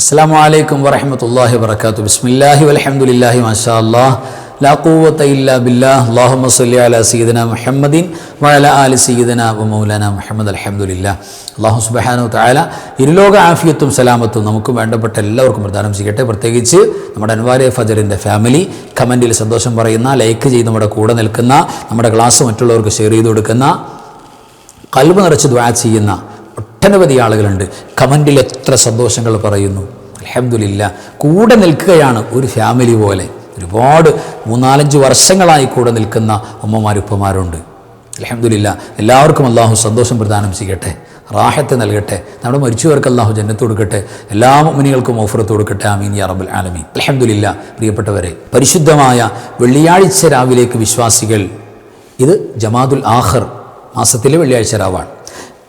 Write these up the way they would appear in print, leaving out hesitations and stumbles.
അസ്സലാമു അലൈക്കും വറഹ്മത്തുള്ളാഹി വബറകാതുഹു. ബിസ്മില്ലാഹി വൽഹംദുലില്ലാഹി മാഷാ അല്ലാഹ് ലാ ഖുവത ഇല്ലാ ബില്ലാഹ്. അല്ലാഹുമ്മ സ്വല്ലി അലാ സയ്യിദിനാ മുഹമ്മദിൻ വഅലാ ആലി സയ്യിദിനാ വമൗലാനാ മുഹമ്മദ്. അൽഹംദുലില്ലാഹ്. അല്ലാഹു സുബ്ഹാനഹു തആല ഇരുലോക ആഫിയത്തും സലാമത്തും നമുക്ക് വേണ്ടപ്പെട്ട എല്ലാവർക്കും പ്രദാനം ചെയ്യട്ടെ. പ്രത്യേകിച്ച് നമ്മുടെ അൻവാരെ ഫജറിൻ്റെ ഫാമിലി, കമൻറ്റിൽ സന്തോഷം പറയുന്ന, ലൈക്ക് ചെയ്ത് നമ്മുടെ കൂടെ നിൽക്കുന്ന, നമ്മുടെ ക്ലാസ് മറ്റുള്ളവർക്ക് ഷെയർ ചെയ്ത് കൊടുക്കുന്ന, ഖൽബ് നിറച്ച് ദുആ ചെയ്യുന്ന ഒട്ടനവധി ആളുകളുണ്ട്. കമൻറ്റിൽ എത്ര സന്തോഷങ്ങൾ പറയുന്നു. അൽഹംദുലില്ലാഹ്. കൂടെ നിൽക്കുകയാണ് ഒരു ഫാമിലി പോലെ. ഒരുപാട് 3-4 വർഷങ്ങളായി കൂടെ നിൽക്കുന്ന ഉമ്മമാരുപ്പമാരുണ്ട്. അൽഹംദുലില്ലാഹ്. എല്ലാവർക്കും അല്ലാഹു സന്തോഷം പ്രദാനം ചെയ്യട്ടെ, റാഹത്ത് നൽകട്ടെ. നമ്മുടെ മരിച്ചവർക്ക് അല്ലാഹു ജന്നത്ത് കൊടുക്കട്ടെ, എല്ലാ മുഅ്മിനീകൾക്കും മഗ്ഫിറത്ത് കൊടുക്കട്ടെ. ആമീൻ യാ റബ്ബൽ ആലമീൻ. അൽഹംദുലില്ലാഹ്. പ്രിയപ്പെട്ടവരെ, പരിശുദ്ധമായ വെള്ളിയാഴ്ച രാവിലേക്ക് വിശ്വാസികൾ, ഇത് ജമാദുൽ ആഖിർ മാസത്തിലെ വെള്ളിയാഴ്ച രാവാണ്.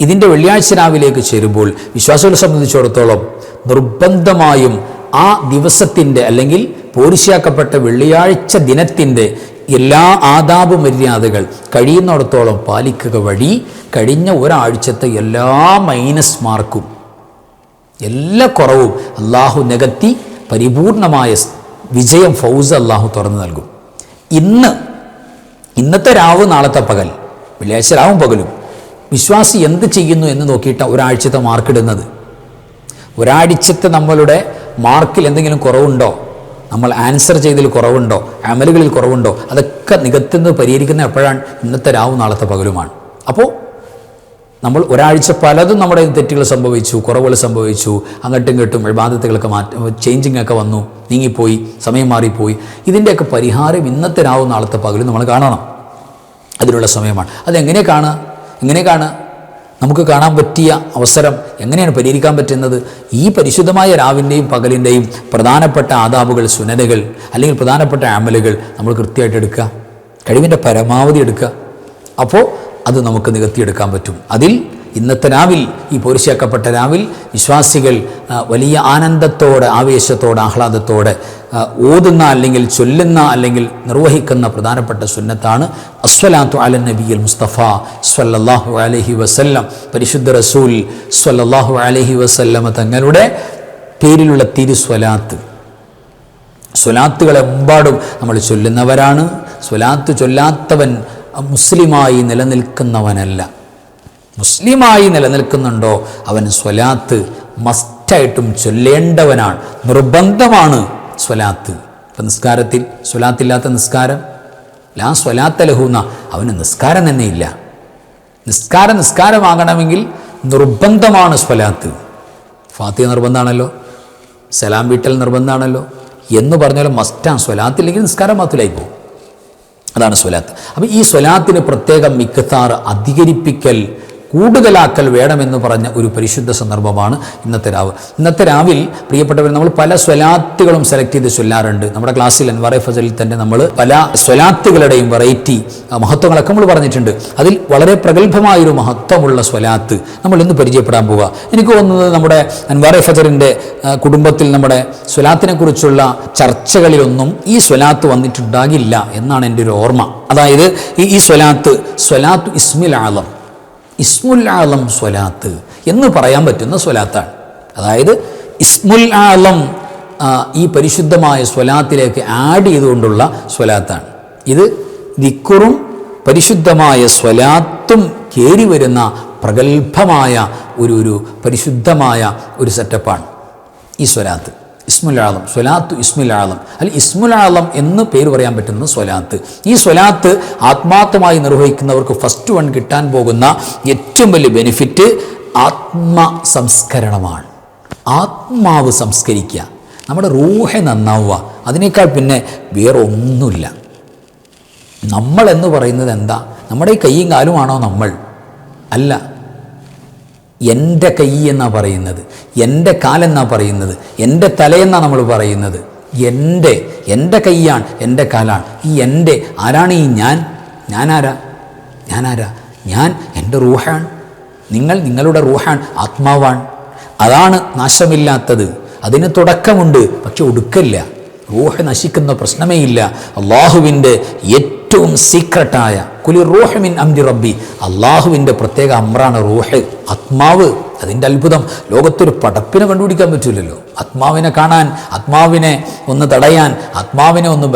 ഇതിൻ്റെ വെള്ളിയാഴ്ച രാവിലേക്ക് ചേരുമ്പോൾ വിശ്വാസികളെ സംബന്ധിച്ചിടത്തോളം നിർബന്ധമായും ആ ദിവസത്തിൻ്റെ അല്ലെങ്കിൽ പോരിശയാക്കപ്പെട്ട വെള്ളിയാഴ്ച ദിനത്തിൻ്റെ എല്ലാ ആദാബ് മര്യാദകൾ കഴിയുന്നിടത്തോളം പാലിക്കുക വഴി കഴിഞ്ഞ ഒരാഴ്ചത്തെ എല്ലാ മൈനസ് മാർക്കും, എല്ലാ കുറവും അള്ളാഹു നികത്തി പരിപൂർണമായ വിജയം, ഫൗസ് അള്ളാഹു തുറന്നു നൽകും. ഇന്നത്തെ രാവ് നാളത്തെ പകൽ, വെള്ളിയാഴ്ച രാവും പകലും വിശ്വാസി എന്ത് ചെയ്യുന്നു എന്ന് നോക്കിയിട്ട് ഒരാഴ്ചത്തെ മാർക്കിടുന്നത്. ഒരാഴ്ചത്തെ നമ്മളുടെ മാർക്കിൽ എന്തെങ്കിലും കുറവുണ്ടോ, നമ്മൾ ആൻസർ ചെയ്തതിൽ കുറവുണ്ടോ, അമലുകളിൽ കുറവുണ്ടോ, അതൊക്കെ നികത്തുന്നത് പരിഹരിക്കുന്നത് എപ്പോഴാണ്? ഇന്നത്തെ രാവും നാളത്തെ പകലുമാണ്. അപ്പോൾ നമ്മൾ ഒരാഴ്ച പലതും നമ്മുടെ തെറ്റുകൾ സംഭവിച്ചു, കുറവുകൾ സംഭവിച്ചു, അങ്ങോട്ടും ഇങ്ങോട്ടും ഇബാദത്തുകളൊക്കെ ചേഞ്ചിങ് ഒക്കെ വന്നു, നീങ്ങിപ്പോയി, സമയം മാറിപ്പോയി. ഇതിൻ്റെയൊക്കെ പരിഹാരം ഇന്നത്തെ രാവും നാളത്തെ പകലും നമ്മൾ കാണണം. അതിനുള്ള സമയമാണ്. അതെങ്ങനെ കാണുക? നമുക്ക് കാണാൻ പറ്റിയ അവസരം എങ്ങനെയാണ് പരിഹരിക്കാൻ പറ്റുന്നത്? ഈ പരിശുദ്ധമായ രാവിൻ്റെയും പകലിൻ്റെയും പ്രധാനപ്പെട്ട ആദാബുകൾ, സുന്നതുകൾ അല്ലെങ്കിൽ പ്രധാനപ്പെട്ട അമലുകൾ നമ്മൾ കൃത്യമായിട്ട് എടുക്കുക, കഴിവിൻ്റെ പരമാവധി എടുക്കുക. അപ്പോൾ അത് നമുക്ക് നികത്തിയെടുക്കാൻ പറ്റും. അതിൽ ഇന്നത്തെ രാവിൽ, ഈ പോരിശയാക്കപ്പെട്ട രാവിൽ വിശ്വാസികൾ വലിയ ആനന്ദത്തോടെ, ആവേശത്തോടെ, ആഹ്ലാദത്തോടെ ഓതുന്ന അല്ലെങ്കിൽ ചൊല്ലുന്ന അല്ലെങ്കിൽ നിർവഹിക്കുന്ന പ്രധാനപ്പെട്ട സുന്നത്താണ് അസ്വലാത്തു അല നബിയിൽ മുസ്തഫ സ്വല്ലല്ലാഹു അലൈഹി വസല്ലം. പരിശുദ്ധ റസൂൽ സ്വല്ലല്ലാഹു അലൈഹി വസല്ലം തങ്ങളുടെ പേരിലുള്ള തിരുസ്വലാത്ത്. സ്വലാത്തുകളെമ്പാടും നമ്മൾ ചൊല്ലുന്നവരാണ്. സ്വലാത്ത് ചൊല്ലാത്തവൻ മുസ്ലിമായി നിലനിൽക്കുന്നവനല്ല. മുസ്ലിമായി നിലനിൽക്കുന്നുണ്ടോ അവൻ സ്വലാത്ത് മസ്റ്റായിട്ടും ചൊല്ലേണ്ടവനാണ്, നിർബന്ധമാണ് സ്വലാത്ത്. ഇപ്പം നിസ്കാരത്തിൽ സ്വലാത്തില്ലാത്ത നിസ്കാരം, ലാ സ്വലാത്ത ലഹൂന്ന, അവന് നിസ്കാരം തന്നെ ഇല്ല. നിസ്കാരമാകണമെങ്കിൽ നിർബന്ധമാണ് സ്വലാത്ത്. ഫാത്തിഹ നിർബന്ധമാണല്ലോ, സലാം വീട്ടൽ നിർബന്ധമാണല്ലോ എന്ന് പറഞ്ഞാലും മസ്റ്റാണ്. സ്വലാത്തില്ലെങ്കിൽ നിസ്കാരം മാത്രമായി പോകും. അതാണ് സ്വലാത്ത്. അപ്പം ഈ സ്വലാത്തിന് പ്രത്യേകം മിക്താർ, അധികരിപ്പിക്കൽ, കൂടുതലാക്കൽ വേണമെന്ന് പറഞ്ഞ ഒരു പരിശുദ്ധ സന്ദർഭമാണ് ഇന്നത്തെ രാവ്. ഇന്നത്തെ രാവിൽ പ്രിയപ്പെട്ടവർ, നമ്മൾ പല സ്വലാത്തുകളും സെലക്ട് ചെയ്ത് ചൊല്ലാറുണ്ട്. നമ്മുടെ ക്ലാസ്സിൽ അൻവാറെ ഫജലിൽ തന്നെ നമ്മൾ പല സ്വലാത്തുകളുടെയും വെറൈറ്റി മഹത്വങ്ങളൊക്കെ നമ്മൾ പറഞ്ഞിട്ടുണ്ട്. അതിൽ വളരെ പ്രഗത്ഭമായൊരു മഹത്വമുള്ള സ്വലാത്ത് നമ്മൾ ഇന്ന് പരിചയപ്പെടാൻ പോവുക. എനിക്ക് തോന്നുന്നത് നമ്മുടെ അൻവാറെ ഫജറിൻ്റെ കുടുംബത്തിൽ നമ്മുടെ സ്വലാത്തിനെ കുറിച്ചുള്ള ചർച്ചകളിലൊന്നും ഈ സ്വലാത്ത് വന്നിട്ടുണ്ടാകില്ല എന്നാണ് എൻ്റെ ഒരു ഓർമ്മ. അതായത് ഈ സ്വലാത്ത് ഇസ്മുൽ ആലം സ്വലാത്ത് എന്ന് പറയാൻ പറ്റുന്ന സ്വലാത്താണ്. അതായത് ഇസ്മുൽ ആലം ഈ പരിശുദ്ധമായ സ്വലാത്തിലേക്ക് ആഡ് ചെയ്തുകൊണ്ടുള്ള സ്വലാത്താണ്. ഇത് ദിക്റും പരിശുദ്ധമായ സ്വലാത്തും കേറി വരുന്ന പ്രഗത്ഭമായ ഒരു പരിശുദ്ധമായ ഒരു സെറ്റപ്പാണ് ഈ സ്വലാത്ത്. ഇസ്മുൽ ആലം, സ്വലാത്തു ഇസ്മുൽ ആലം, അല്ലെങ്കിൽ ഇസ്മുൽ ആലം എന്ന് പേര് പറയാൻ പറ്റുന്ന സ്വലാത്ത്. ഈ സ്വലാത്ത് ആത്മാർത്ഥമായി നിർവഹിക്കുന്നവർക്ക് ഫസ്റ്റ് വൺ കിട്ടാൻ പോകുന്ന ഏറ്റവും വലിയ ബെനിഫിറ്റ് ആത്മസംസ്കരണമാണ്. ആത്മാവ് സംസ്കരിക്കുക, നമ്മുടെ റൂഹ് നന്നാവുക. അതിനേക്കാൾ പിന്നെ വേറെ ഒന്നുമില്ല. നമ്മളെന്ന് പറയുന്നത് എന്താ? നമ്മുടെ ഈ കൈയും കാലുമാണോ നമ്മൾ? അല്ല. എൻ്റെ കൈ എന്നാ പറയുന്നത്, എൻ്റെ കാലെന്നാ പറയുന്നത്, എൻ്റെ തലയെന്നാണ് നമ്മൾ പറയുന്നത്. എൻ്റെ കൈയാണ്, എൻ്റെ കാലാണ്. ഈ എൻ്റെ ആരാണ്? ഈ ഞാനാരാ? ഞാൻ എൻ്റെ റൂഹാണ്. നിങ്ങളുടെ റൂഹാണ്, ആത്മാവാണ്. അതാണ് നാശമില്ലാത്തത്. അതിന് തുടക്കമുണ്ട്, പക്ഷെ ഒടുക്കല്ല. റൂഹ് നശിക്കുന്ന പ്രശ്നമേ ഇല്ല. അള്ളാഹുവിൻ്റെ ഏറ്റവും സീക്രട്ടായ കുലി റൂഹ് മിൻ അംരി റബ്ബി, അള്ളാഹുവിൻ്റെ പ്രത്യേക അമ്രാണ് റൂഹ്, ആത്മാവ്. അതിൻ്റെ അത്ഭുതം ലോകത്തൊരു പടപ്പിനെ കണ്ടുപിടിക്കാൻ പറ്റില്ലല്ലോ. ആത്മാവിനെ കാണാൻ, ആത്മാവിനെ ഒന്ന് തടയാൻ, ആത്മാവിനെ ഒന്ന്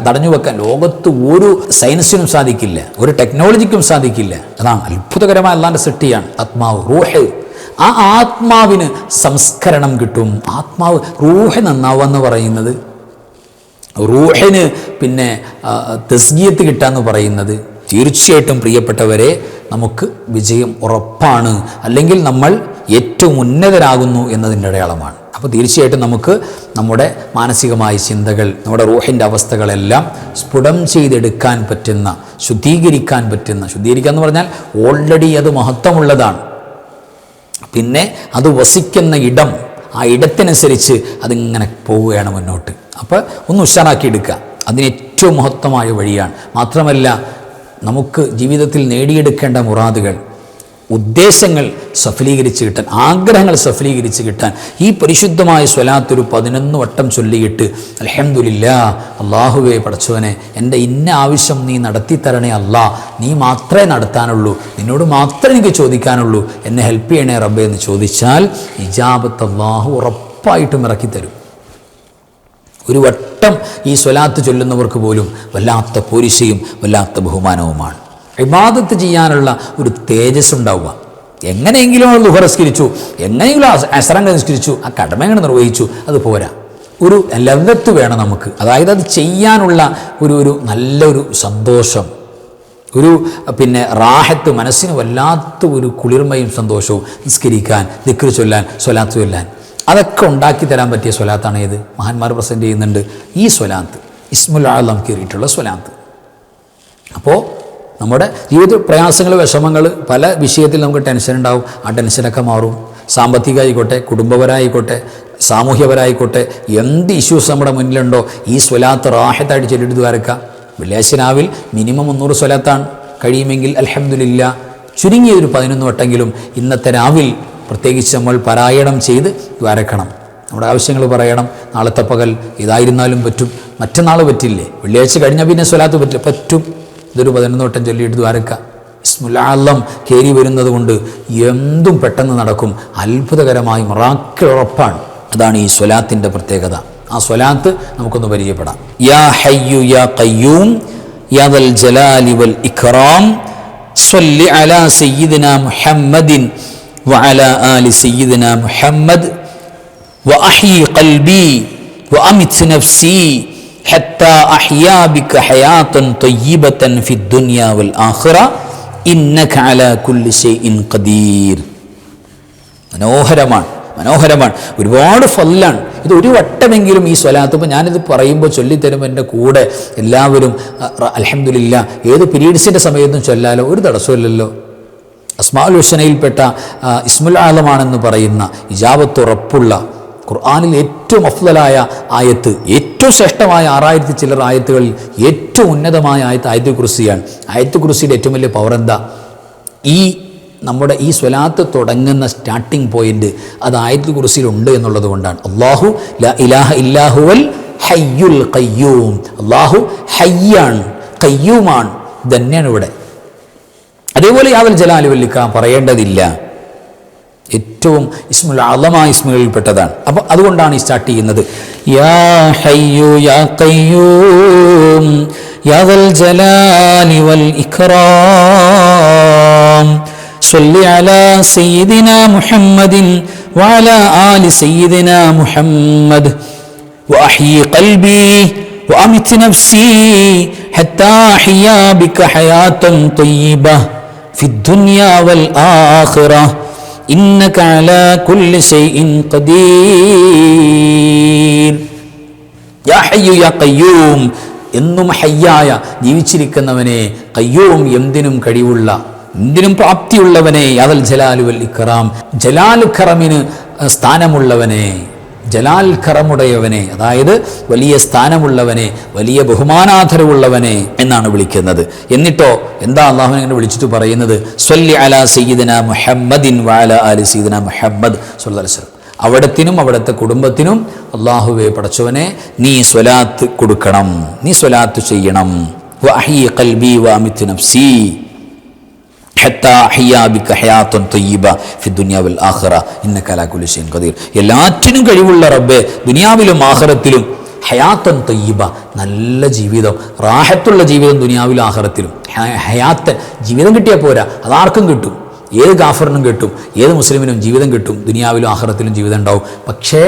തടഞ്ഞു വെക്കാൻ ലോകത്ത് ഒരു സയൻസിനും സാധിക്കില്ല, ഒരു ടെക്നോളജിക്കും സാധിക്കില്ല. അതാണ് അത്ഭുതകരമായ അള്ളാൻ്റെ സൃഷ്ടിയാണ് ആത്മാവ്, റൂഹ്. ആ ആത്മാവിന് സംസ്കരണം കിട്ടും. ആത്മാവ് റൂഹ് നന്നാവുക എന്ന് പറയുന്നത്, റൂഹിന് പിന്നെ തസ്കിയത്ത് കിട്ടാന്ന് പറയുന്നത് തീർച്ചയായിട്ടും പ്രിയപ്പെട്ടവരെ നമുക്ക് വിജയം ഉറപ്പാണ്, അല്ലെങ്കിൽ നമ്മൾ ഏറ്റവും ഉന്നതരാകുന്നു എന്നതിൻ്റെ അടയാളമാണ്. അപ്പോൾ തീർച്ചയായിട്ടും നമുക്ക് നമ്മുടെ മാനസികമായ ചിന്തകൾ, നമ്മുടെ റൂഹിൻ്റെ അവസ്ഥകളെല്ലാം സ്ഫുടം ചെയ്തെടുക്കാൻ പറ്റുന്ന, ശുദ്ധീകരിക്കാൻ എന്ന് പറഞ്ഞാൽ ഓൾറെഡി അത് മഹത്വമുള്ളതാണ്. പിന്നെ അത് വസിക്കുന്ന ഇടം, ആ ഇടത്തിനനുസരിച്ച് അതിങ്ങനെ പോവുകയാണ് മുന്നോട്ട്. അപ്പോൾ ഒന്ന് ഉഷാറാക്കി എടുക്കുക, അതിന് ഏറ്റവും മഹത്വമായ വഴിയാണ്. മാത്രമല്ല നമുക്ക് ജീവിതത്തിൽ നേടിയെടുക്കേണ്ട മുറാദുകൾ, ഉദ്ദേശങ്ങൾ സഫലീകരിച്ച് കിട്ടാൻ, ആഗ്രഹങ്ങൾ സഫലീകരിച്ച് കിട്ടാൻ ഈ പരിശുദ്ധമായ സ്വലാത്ത് ഒരു 11 വട്ടം ചൊല്ലിയിട്ട് അൽഹംദുലില്ലാ, അള്ളാഹുവേ പടച്ചവനെ എൻ്റെ ഇന്ന ആവശ്യം നീ നടത്തിത്തരണേ അല്ലാ, നീ മാത്രമേ നടത്താനുള്ളൂ, നിന്നോട് മാത്രമേ എനിക്ക് ചോദിക്കാനുള്ളൂ, എന്നെ ഹെൽപ്പ് ചെയ്യണേ റബ്ബേ എന്ന് ചോദിച്ചാൽ ഇജാബത്ത് അള്ളാഹു ഉറപ്പായിട്ടും ഇറക്കിത്തരും. ഒരു വട്ടം ഈ സ്വലാത്ത് ചൊല്ലുന്നവർക്ക് പോലും വല്ലാത്ത പോരിശയും വല്ലാത്ത ബഹുമാനവുമാണ്. ഇബാദത്ത് ചെയ്യാനുള്ള ഒരു തേജസ് ഉണ്ടാവുക. എങ്ങനെയെങ്കിലും ളുഹർ നിസ്കരിച്ചു, എങ്ങനെയെങ്കിലും അസ്റങ്ങ് നിസ്കരിച്ചു, ആ കടമകൾ നിർവഹിച്ചു, അത് പോരാ. ഒരു ലവ്വത്ത് വേണം നമുക്ക്. അതായത് അത് ചെയ്യാനുള്ള ഒരു നല്ലൊരു സന്തോഷം, ഒരു പിന്നെ റാഹത്ത്, മനസ്സിന് വല്ലാത്ത ഒരു കുളിർമയും സന്തോഷവും. നിസ്കരിക്കാൻ, ദിക്ർ ചൊല്ലാൻ, സ്വലാത്ത് ചൊല്ലാൻ, അതൊക്കെ ഉണ്ടാക്കി തരാൻ പറ്റിയ സ്വലാത്താണ് ഏത്? മഹാന്മാർ പ്രസൻറ്റ് ചെയ്യുന്നുണ്ട് ഈ സ്വലാത്ത്, ഇസ്മുൽ ആലം കയറിയിട്ടുള്ള സ്വലാത്ത്. അപ്പോൾ നമ്മുടെ ജീവിത പ്രയാസങ്ങൾ, വിഷമങ്ങൾ, പല വിഷയത്തിൽ നമുക്ക് ടെൻഷൻ ഉണ്ടാവും. ആ ടെൻഷനൊക്കെ മാറും. സാമ്പത്തികമായിക്കോട്ടെ, കുടുംബപരമായിക്കോട്ടെ, സാമൂഹ്യപരമായിക്കോട്ടെ, എന്ത് ഇഷ്യൂസ് നമ്മുടെ മുന്നിലുണ്ടോ ഈ സ്വലാത്ത് റാഹത്തായിട്ട് ചൊല്ലിട്ട് വരക്കാം. വെള്ളിയാഴ്ച രാവിൽ മിനിമം 300 സ്വലാത്താണ്. കഴിയുമെങ്കിൽ അൽഹംദുലില്ലാ ചുരുങ്ങിയൊരു 11 വട്ടെങ്കിലും ഇന്നത്തെ രാവിൽ പ്രത്യേകിച്ച് നമ്മൾ പാരായണം ചെയ്ത് വരക്കണം. നമ്മുടെ ആവശ്യങ്ങൾ പറയണം. നാളത്തെ പകൽ ഇതായിരുന്നാലും പറ്റും, മറ്റന്നാൾ പറ്റില്ലേ, വെള്ളിയാഴ്ച കഴിഞ്ഞാൽ പിന്നെ സ്വലാത്ത് പറ്റില്ല, പറ്റും. ഇതൊരു 11 വട്ടം ചൊല്ലിയിട്ട് ദ്വാരക്ക. ഇസ്മുൽ ആലം കയറി വരുന്നത് കൊണ്ട് എന്തും പെട്ടെന്ന് നടക്കും. അത്ഭുതകരമായി മിറാക്കിൾ ഉറപ്പാണ്. അതാണ് ഈ സ്വലാത്തിൻ്റെ പ്രത്യേകത. ആ സ്വലാത്ത് നമുക്കൊന്ന് പരിചയപ്പെടാം. യാ ഹയ്യു യാ ഖയ്യൂം യാ ദൽ ജലാലി വൽ ഇക്റാം സ്വല്ലി അലാ സയ്യിദിനാ മുഹമ്മദിൻ വഅലാ ആലി സയ്യിദിനാ മുഹമ്മദ് വഅഹ്യി ഖൽബി വഅമിത് നഫ്സി ഹത്താ അഹ്യാ ബിക ഹയാതൻ തയ്യിബതൻ ഫിദ് ദുനിയാ വൽ ആഖിറ ഇന്നക അലാ കുല്ലി ഷൈഇൻ ഖദീർ. മനോഹരമാണ്, മനോഹരമാണ്. ഒരുപാട് ഫളാണ് ഇത്. ഒരു വട്ടമെങ്കിലും ഈ സ്വലാത്ത്, ഇപ്പോൾ ഞാനിത് പറയുമ്പോൾ ചൊല്ലിത്തരുമ്പോൾ എൻ്റെ കൂടെ എല്ലാവരും അൽഹംദുലില്ലാ ഏത് പീരീഡ്സിൻ്റെ സമയത്തും ചൊല്ലാലോ, ഒരു തടസ്സമില്ലല്ലോ. അസ്മാഉൽ ഹുസ്നയിൽപ്പെട്ട ഇസ്മുൽ ആലമാണെന്ന് പറയുന്ന ഇജാബത്ത് ഉറപ്പുള്ള ഖുർആനിൽ ഏറ്റവും അഫ്ളലായ ആയത്ത്, ഏറ്റവും ശ്രേഷ്ഠമായ 6000 ചില്ലർ ആയത്തുകളിൽ ഏറ്റവും ഉന്നതമായ ആയത്ത് ആയത്തുൽ കുർസിയാണ്. ആയത്തുൽ കുർസിയുടെ ഏറ്റവും വലിയ പവർ എന്താ? നമ്മുടെ ഈ സ്വലാത്ത് തുടങ്ങുന്ന സ്റ്റാർട്ടിംഗ് പോയിന്റ് അത് ആയത്തുൽ കുർസിയിൽ ഉണ്ട് എന്നുള്ളത് കൊണ്ടാണ്. അല്ലാഹു ലാ ഇലാഹ ഇല്ലാഹുവൽ ഹയ്യുൽ ഖയ്യൂം. അല്ലാഹു ഹയ്യാണ്, ഖയ്യൂമാണ്. തന്നെയാണ് ഇവിടെ. അതേപോലെ യാദൽ ജലാലി വൽ ഇക്റാം പറയേണ്ടതില്ല. ഏറ്റവും ഇസ്മുൽ അളമായ ഇസ്മുകളിൽപ്പെട്ടതാണ്. അപ്പോൾ അതുകൊണ്ടാണ് ഈ സ്റ്റാർട്ട് ചെയ്യുന്നത്. യാ ഹയ്യു യാ ഖയ്യൂം യാദൽ ജലാലി വൽ ഇക്റാം സ്വല്ലി അലാ സയ്യിദിനാ മുഹമ്മദിൻ വഅലാ ആലി സയ്യിദിനാ മുഹമ്മദ് വഅഹ്യി ഖൽബി വഅമിത് നഫ്സി ഹത്താ അഹ്യാ ബിക ഹയാതൻ തയ്യിബഹ ഫിദ് ദുനിയാ വൽ ആഖിറ ഇന്നക അലാ കുല്ലി ഷൈഇൻ ഖദീർ. യാ ഹയ്യു യാ ഖയ്യൂം, എന്നും ഹയ്യായ ജീവിച്ചിരിക്കുന്നവനെ, ഖയ്യൂം എന്തിനും കഴിവുള്ള, എന്തിനും പ്രാപ്തിയുള്ളവനെ, യാദൽ ജലാലു വൽ ഇക്റാം ജലാൽ ഖറമിന് സ്ഥാനമുള്ളവനെ, ജലാൽ ഖറമുടയവനെ, അതായത് വലിയ സ്ഥാനമുള്ളവനെ, വലിയ ബഹുമാനാദരവുള്ളവനെ എന്നാണ് വിളിക്കുന്നത്. എന്നിട്ടോ എന്താ അള്ളാഹു ഇങ്ങനെ വിളിച്ചിട്ട് പറയുന്നത്? സ്വല്ലി അലാ സയ്യിദിനാ മുഹമ്മദിൻ വഅലാ ആലി സയ്യിദിനാ മുഹമ്മദ് സ്വല്ലല്ലാഹു അലൈഹി വസല്ലം. അവിടത്തിനും അവിടുത്തെ കുടുംബത്തിനും അള്ളാഹുവേ പടച്ചവനെ നീ സ്വലാത്ത് കൊടുക്കണം, നീ സ്വലാത്ത് ചെയ്യണം. വഅഹ്യി ഖൽബി വഅമിത് നഫ്സി ഹത്താ അഹ്യാ ബിക ഹയാത്തൻ തയ്യിബ ഫി ദുനിയ വൽ ആഖിറ ഇന്നക അലാ കുല്ലി ഷൈഇൻ ഖദീർ. എല്ലാറ്റിനും കഴിവുള്ള റബ്ബേ, ദുനിയാവിലും ആഖിറത്തിലും ഹയാത്തൻ തയ്യിബ, നല്ല ജീവിതം, റാഹത്തുള്ള ജീവിതം ദുനിയാവിലും ആഖിറത്തിലും. ഹയാത്തൻ, ജീവിതം കിട്ടിയാൽ പോരാ, അതാർക്കും കിട്ടും. ഏത് കാഫറിനും കിട്ടും, ഏത് മുസ്ലിമിനും ജീവിതം കിട്ടും, ദുനിയാവിലും ആഖിറത്തിലും ജീവിതം ഉണ്ടാവും. പക്ഷേ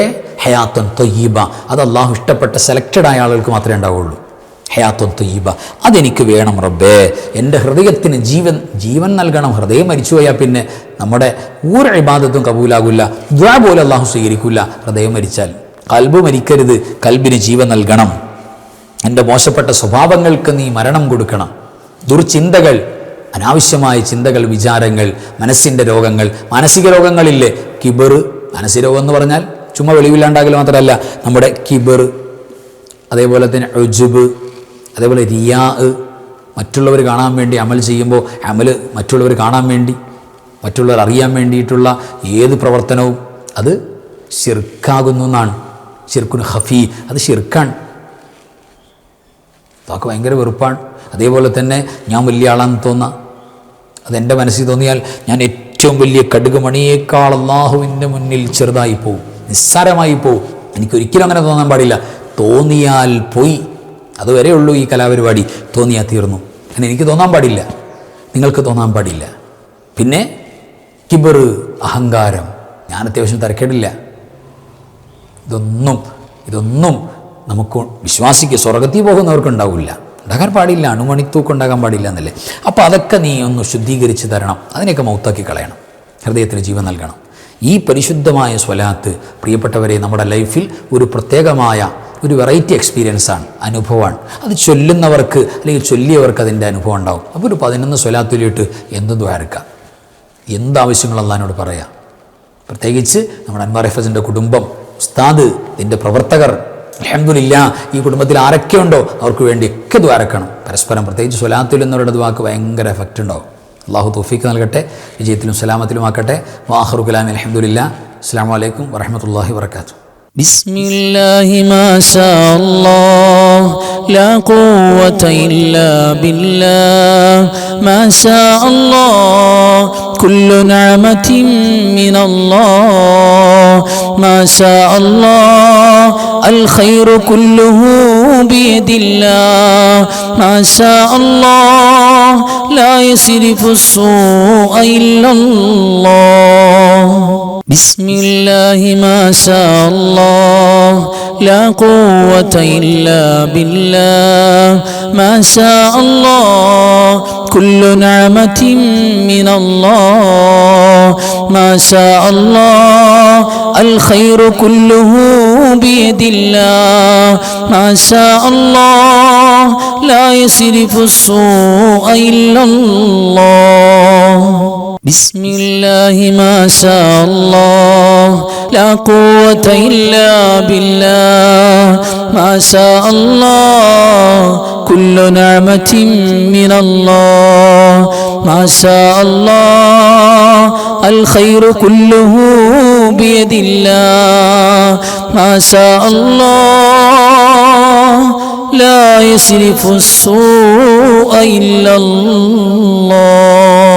ഹയാത്തൻ തയ്യിബ, അത് അള്ളാഹു ഇഷ്ടപ്പെട്ട സെലക്റ്റഡ് ആയ ആളുകൾക്ക് മാത്രമേ ഉണ്ടാവുള്ളൂ. ഹയാത്തൻ തയ്യിബ, അതെനിക്ക് വേണം റബ്ബേ. എൻ്റെ ഹൃദയത്തിന് ജീവൻ നൽകണം. ഹൃദയം മരിച്ചു പോയാൽ പിന്നെ നമ്മുടെ ഒരു ഇബാദത്തും കബൂലാകില്ല, ദുആ പോലും അള്ളാഹു സ്വീകരിക്കില്ല. ഹൃദയം മരിച്ചാൽ കൽബ് മരിക്കരുത്, കൽബിന് ജീവൻ നൽകണം. എൻ്റെ മോശപ്പെട്ട സ്വഭാവങ്ങൾക്ക് നീ മരണം കൊടുക്കണം. ദുർചിന്തകൾ, അനാവശ്യമായ ചിന്തകൾ, വിചാരങ്ങൾ, മനസ്സിൻ്റെ രോഗങ്ങൾ, മാനസിക രോഗങ്ങളില്ലേ, കിബർ, മാനസിക രോഗം എന്ന് പറഞ്ഞാൽ ചുമ്മാ വെളിവില്ലാണ്ടാകൽ മാത്രമല്ല, നമ്മുടെ കിബർ, അതേപോലെ തന്നെ ഉജ്ബ്, അതേപോലെ റിയാ, മറ്റുള്ളവർ കാണാൻ വേണ്ടി അമൽ ചെയ്യുമ്പോൾ അമൽ മറ്റുള്ളവർ കാണാൻ വേണ്ടി, മറ്റുള്ളവർ അറിയാൻ വേണ്ടിയിട്ടുള്ള ഏത് പ്രവർത്തനവും അത് ശിർക്കാകുന്നു എന്നാണ്. ശിർക്കുൻ ഖഫീ, അത് ശിർക്കാണ്. അതൊക്കെ ഭയങ്കര വെറുപ്പാണ്. അതേപോലെ തന്നെ ഞാൻ വലിയ ആളാണെന്ന് തോന്നാം, അതെൻ്റെ മനസ്സിൽ തോന്നിയാൽ ഞാൻ ഏറ്റവും വലിയ കടുകുമണിയേക്കാൾ അള്ളാഹുവിൻ്റെ മുന്നിൽ ചെറുതായി പോവും, നിസ്സാരമായി പോവും. എനിക്കൊരിക്കലും അങ്ങനെ തോന്നാൻ പാടില്ല. തോന്നിയാൽ പോയി, അതുവരെ ഉള്ളൂ ഈ കലാപരിപാടി. തോന്നിയാൽ തീർന്നു. അങ്ങനെ എനിക്ക് തോന്നാൻ പാടില്ല, നിങ്ങൾക്ക് തോന്നാൻ പാടില്ല. പിന്നെ കിബർ, അഹങ്കാരം, ഞാൻ അത്യാവശ്യം തരക്കേടില്ല. ഇതൊന്നും നമുക്ക് വിശ്വാസിക്ക് സ്വർഗത്തിൽ പോകുന്നവർക്ക് ഉണ്ടാവില്ല, ഉണ്ടാകാൻ പാടില്ല. അണുമണിത്തൂക്കം ഉണ്ടാകാൻ പാടില്ല എന്നല്ലേ. അപ്പോൾ അതൊക്കെ നീ ഒന്ന് ശുദ്ധീകരിച്ച് തരണം, അതിനെയൊക്കെ മൗത്താക്കി കളയണം, ഹൃദയത്തിന് ജീവൻ നൽകണം. ഈ പരിശുദ്ധമായ സ്വലാത്ത് പ്രിയപ്പെട്ടവരെ നമ്മുടെ ലൈഫിൽ ഒരു പ്രത്യേകമായ ഒരു വെറൈറ്റി എക്സ്പീരിയൻസാണ്, അനുഭവമാണ്. അത് ചൊല്ലുന്നവർക്ക് അല്ലെങ്കിൽ ചൊല്ലിയവർക്ക് അതിൻ്റെ അനുഭവം ഉണ്ടാവും. അപ്പോൾ ഒരു 11 സ്വലാത്തിലിട്ട് എന്തും ദ്വാരക്കാം, എന്താവശ്യങ്ങൾ അള്ളാഹിനോട് പറയാം. പ്രത്യേകിച്ച് നമ്മുടെ അൻവാർ ഹഫീസിൻ്റെ കുടുംബം, ഉസ്താദ്, ഇതിൻ്റെ പ്രവർത്തകർ, അൽഹംദുലില്ലാ, ഈ കുടുംബത്തിൽ ആരൊക്കെയുണ്ടോ അവർക്ക് വേണ്ടിയൊക്കെ ദ്വാരക്കണം പരസ്പരം. പ്രത്യേകിച്ച് സ്വലാത്തിൽ എന്നവരുടെ ദ്വാക്ക് ഭയങ്കര എഫക്റ്റ് ഉണ്ടാവും. അള്ളാഹു തൗഫീഖ് നൽകട്ടെ, വിജയത്തിലും സലാമത്തിലും ആക്കട്ടെ. വാഖിറു കലാമി അൽഹംദുലില്ലാ. അസ്സലാമു അലൈക്കും വറഹ്മത്തുള്ളാഹി വബറകാതുഹു. ബിസ്മില്ലാഹി മാ ശാ അല്ലാഹ് ലാ ഖുവത ഇല്ലാ ബില്ലാഹ് മാ ശാ അല്ലാഹ് കുല്ലു നിഅമതിൻ മിനല്ലാഹ് മാ ശാ അല്ലാഹ് അൽ ഖൈറു കുല്ലുഹു ബിയദില്ലാഹ് മാ ശാ അല്ലാഹ് ലാ യസ്രിഫു السوء إلا الله بسم الله ما شاء الله لا قوة إلا بالله ما شاء الله كل نعمة من الله ما شاء الله الخير كله بيد الله ما شاء الله لا يصرف السوء إلا الله بسم الله ما شاء الله لا قوة إلا بالله ما شاء الله كل نعمة من الله ما شاء الله الخير كله بيد الله ما شاء الله لا يصرف السوء إلا الله